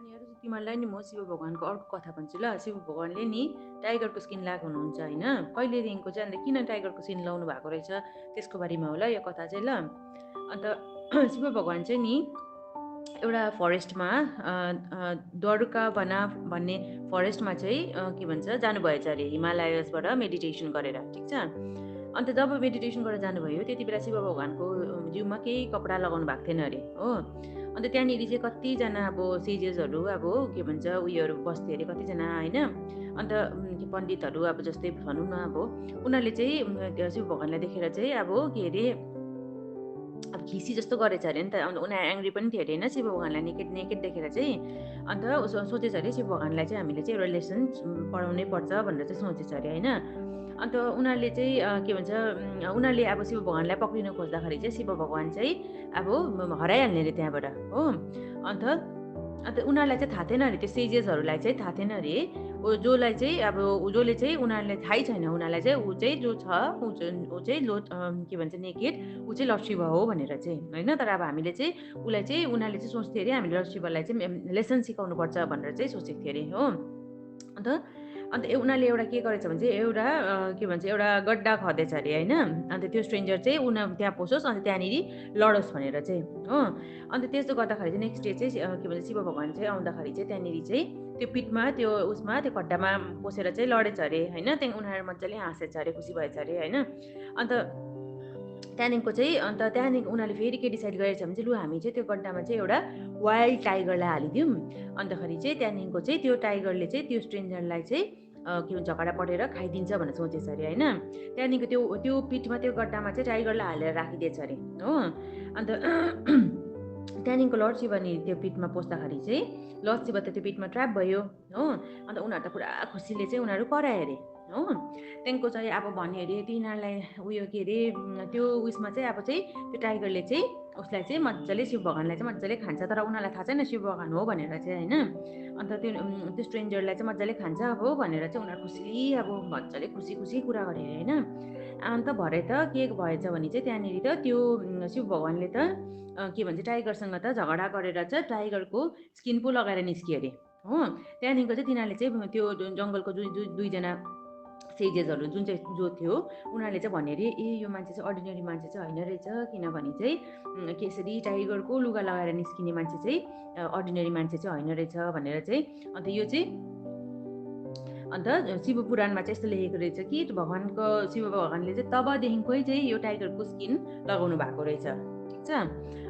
नानीहरू तिमीहरूलाई नि म शिव भगवान्को अर्को कथा भन्छु ल। शिव भगवान्ले नि टाइगरको स्किन लगाएको हुनुहुन्छ होइन, कहिलेदेखिको चाहिँ अन्त किन टाइगरको स्किन लाउनु भएको रहेछ त्यसको बारेमा होला यो कथा चाहिँ ल। अन्त शिव भगवान् चाहिँ नि एउटा फरेस्टमा द्वारका वना भन्ने फरेस्टमा चाहिँ के भन्छ जानुभएछ अरे, हिमालयसबाट मेडिटेसन गरेर, ठिक छ। अन्त जब मेडिटेसन गरेर जानुभयो त्यति बेला शिव भगवान्को जिउमा केही कपडा लगाउनु भएको थिएन अरे हो। अन्त त्यहाँनिर चाहिँ कतिजना अब सेजेसहरू अब के भन्छ उयोहरू बस्थ्यो अरे, कतिजना होइन। अन्त पण्डितहरू अब जस्तै भनौँ न, अब उनीहरूले चाहिँ शिव भगवान्लाई देखेर चाहिँ अब के अरे अब खिसी जस्तो गरेछ अरे नि त। अन्त उनीहरू एङ्ग्री पनि थियो अरे होइन शिव भगवान्लाई नेकेड नेकेड देखेर चाहिँ। अन्त सोचेछ अरे शिव भगवान्लाई चाहिँ हामीले चाहिँ एउटा लेसन पढाउनै पर्छ भनेर चाहिँ सोचेछ अरे होइन। अन्त उनीहरूले चाहिँ के भन्छ उनीहरूले अब शिव भगवान्लाई पक्रिन खोज्दाखेरि चाहिँ शिव भगवान् चाहिँ अब हराइहाल्ने अरे त्यहाँबाट हो। अन्त उनीहरूलाई चाहिँ थाहा थिएन अरे, त्यो सेजेसहरूलाई चाहिँ थाहा थिएन अरे, जसलाई चाहिँ अब जसले चाहिँ उनीहरूलाई थाहै छैन, उनीहरूलाई चाहिँ ऊ चाहिँ जो छ ऊ चाहिँ के भन्छ नेकेड, ऊ चाहिँ लर्ड शिव हो भनेर चाहिँ होइन। तर अब हामीले चाहिँ उसलाई चाहिँ उनीहरूले चाहिँ सोच्थ्यो अरे हामीले लर्ड शिवलाई चाहिँ लेसन सिकाउनु पर्छ भनेर चाहिँ सोचेको थियो अरे हो। अन्त उनीहरूले एउटा के गरेछ भने चाहिँ एउटा के भन्छ एउटा गड्डा खदेछ अरे होइन। अन्त त्यो स्ट्रेन्जर चाहिँ त्यहाँ पसोस् अन्त त्यहाँनिर लडोस् भनेर चाहिँ हो। अन्त त्यस्तो गर्दाखेरि चाहिँ नेक्स्ट डे चाहिँ के भन्छ शिव भगवान् चाहिँ आउँदाखेरि चाहिँ त्यहाँनिर चाहिँ त्यो पिठमा त्यो उसमा त्यो गड्डामा पसेर चाहिँ लडेछ अरे होइन। त्यहाँदेखि उनीहरू मजाले हाँसेछ अरे, खुसी भएछ अरे होइन। अन्त त्यहाँदेखिको चाहिँ उनीहरूले फेरि के डिसाइड गरेछ भने चाहिँ लु हामी चाहिँ त्यो गड्डामा चाहिँ एउटा वाइल्ड टाइगरलाई हालिदिउँ। अन्तखेरि चाहिँ त्यहाँदेखिको चाहिँ त्यो टाइगरले चाहिँ त्यो स्ट्रेन्जरलाई चाहिँ के भन्छ झगडा परेर खाइदिन्छ भनेर सोचेछ अरे होइन। त्यहाँदेखिको त्यो पिठमा त्यो गड्डामा चाहिँ टाइगरलाई हालेर राखिदिएछ अरे हो। अन्त त्यहाँदेखिको लर्ड शिव नि त्यो पिठमा पस्दाखेरि चाहिँ लर्ड शिव त त्यो पिठमा ट्र्याप भयो हो। अन्त उनीहरू त पुरा खुसीले चाहिँ उनीहरू करायो अरे हो। त्यहाँदेखिको चाहिँ अब भन्यो अरे तिनीहरूलाई उयो के अरे त्यो उयसमा चाहिँ अब चाहिँ त्यो टाइगरले चाहिँ उसलाई चाहिँ मजाले शिव भगवान्लाई चाहिँ मजाले खान्छ, तर उनीहरूलाई थाहा छैन शिव भगवान् हो भनेर चाहिँ होइन। अन्त त्यो स्ट्रेन्जरलाई चाहिँ मजाले खान्छ हो भनेर चाहिँ उनीहरू खुसी अब मजाले खुसी खुसी कुरा गरे होइन। अन्त भरे त के भएछ भने चाहिँ त्यहाँनिर त त्यो शिव भगवान्ले त के भन्छ टाइगरसँग त झगडा गरेर चाहिँ टाइगरको स्किन पो लगाएर निस्कियो अरे हो। त्यहाँदेखिको चाहिँ तिनीहरूले चाहिँ त्यो जङ्गलको दुईजना सेजेसहरू जुन चाहिँ जो थियो उनीहरूले चाहिँ भन्यो अरे ए यो मान्छे चाहिँ अर्डिनेरी मान्छे चाहिँ होइन रहेछ, किनभने चाहिँ केसरी टाइगरको लुगा लगाएर निस्किने मान्छे चाहिँ अर्डिनेरी मान्छे चाहिँ होइन रहेछ भनेर चाहिँ। अन्त यो चाहिँ अन्त शिव पुराणमा चाहिँ यस्तो लेखेको रहेछ कि भगवान्को शिव भगवान्ले चाहिँ तबदेखिकै चाहिँ यो टाइगरको स्किन लगाउनु भएको रहेछ, ठिक छ।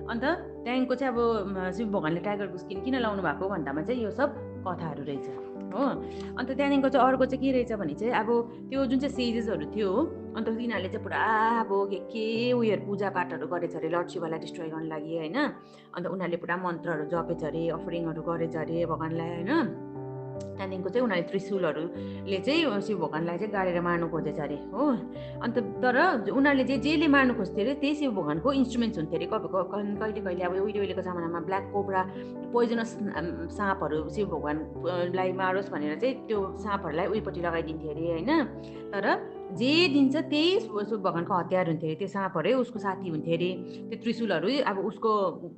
अन्त त्यहाँदेखिको चाहिँ अब शिव भगवान्ले टाइगरको स्किन किन लगाउनु भएको भन्दामा चाहिँ यो सब कथाहरू रहेछ हो। अन्त त्यहाँदेखिको चाहिँ अर्को चाहिँ के रहेछ भने चाहिँ अब त्यो जुन चाहिँ सेजेसहरू थियो अन्त तिनीहरूले चाहिँ पुरा अब के उयोहरू पूजापाठहरू गरेछ अरे लर्ड शिवलाई डिस्ट्रोय गर्नु लागि होइन। अन्त उनीहरूले पुरा मन्त्रहरू जपेछ अरे, अफरिङहरू गरेछ अरे भगवान्लाई होइन। त्यहाँदेखिको चाहिँ उनीहरूले त्रिशूलहरूले चाहिँ शिव भगवान्लाई चाहिँ गाडेर मार्नु खोजेछ अरे हो। अन्त तर उनीहरूले जेले मार्नु खोज्थ्यो अरे त्यही शिव भगवान्को इन्स्ट्रुमेन्ट्स हुन्थ्यो अरे। कहिले कहिले अब उहिलेको जमानामा ब्ल्याक कोब्रा पोइजनस साँपहरू शिव भगवान्लाई मारोस् भनेर चाहिँ त्यो साँपहरूलाई उयोपट्टि लगाइदिन्थ्यो अरे होइन। तर जे दिन्छ त्यही शिव भगवान्को हतियार हुन्थ्यो अरे, त्यो साँपहरू उसको साथी हुन्थ्यो अरे, त्यो त्रिशूलहरू अब उसको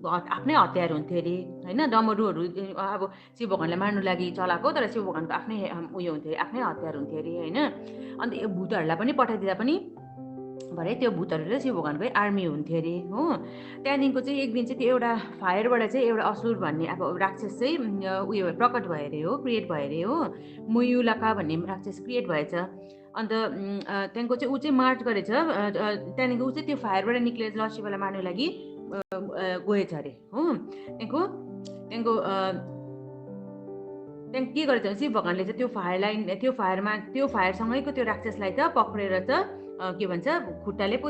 आफ्नै हतियार हुन्थ्यो अरे होइन। डमरुहरू अब शिव भगवान्लाई मार्नु लागि चलाएको, तर शिव भगवान्को आफ्नै उयो हुन्थ्यो अरे, आफ्नै हतियार हुन्थ्यो अरे होइन। अन्त यो भूतहरूलाई पनि पठाइदिँदा पनि भरे त्यो भूतहरू चाहिँ शिव भगवान्कै आर्मी हुन्थ्यो अरे हो। त्यहाँदेखिको चाहिँ एक दिन चाहिँ त्यो एउटा फायरबाट चाहिँ एउटा असुर भन्ने अब राक्षस चाहिँ उयो प्रकट भयो अरे हो, क्रिएट भयो अरे हो। मुयुलका भन्ने राक्षस क्रिएट भएछ। अन्त त्यहाँदेखिको चाहिँ ऊ चाहिँ मार्च गरेछ। त्यहाँदेखिको ऊ चाहिँ त्यो फायरबाट निक्लेर लर्ड शिवलाई मार्नु लागि गएछ अरे हो। त्यहाँदेखिको के गरेछ भने शिव भगवान्ले चाहिँ त्यो फायरसँगैको त्यो राक्षसलाई त पक्रेर त के भन्छ खुट्टाले पो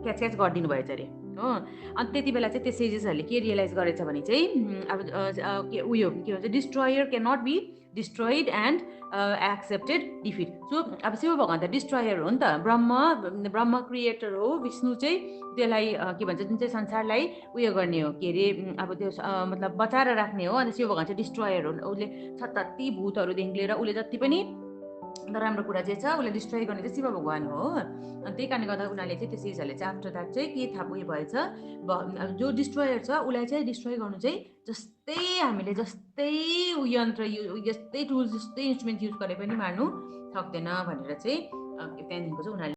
क्याच गरिदिनु भएछ अरे हो। अनि त्यति बेला चाहिँ त्यो सेजेसहरूले के रियलाइज गरेछ भने चाहिँ अब उयो के भन्छ destroyer can not be destroyed and accepted defeat. So अब शिव भगवान् त डिस्ट्रोयर हो नि त, ब्रह्म क्रिएटर हो, विष्णु चाहिँ त्यसलाई के भन्छ जुन चाहिँ संसारलाई उयो गर्ने हो के अरे अब त्यो मतलब बचाएर राख्ने हो। अन्त शिव भगवान् चाहिँ डिस्ट्रोयर हो, उसले 77 भूतहरूदेखि लिएर उसले जति पनि नराम्रो कुरा चाहिँ छ उसलाई डिस्ट्रोय गर्ने चाहिँ शिव भगवान हो अनि त्यही कारणले गर्दा उनीहरूले चाहिँ त्यो सेजहरूले चाहिँ आफ्टर द्याट चाहिँ के थाहा उयो भएछ जो डिस्ट्रोयर छ उसलाई चाहिँ डिस्ट्रोय गर्नु चाहिँ जस्तै हामीले जस्तै यन्त्र यस्तै टुल्स जस्तै इन्स्ट्रुमेन्ट युज गरे पनि मार्नु सक्दैन भनेर चाहिँ त्यहाँदेखिको चाहिँ उनीहरूले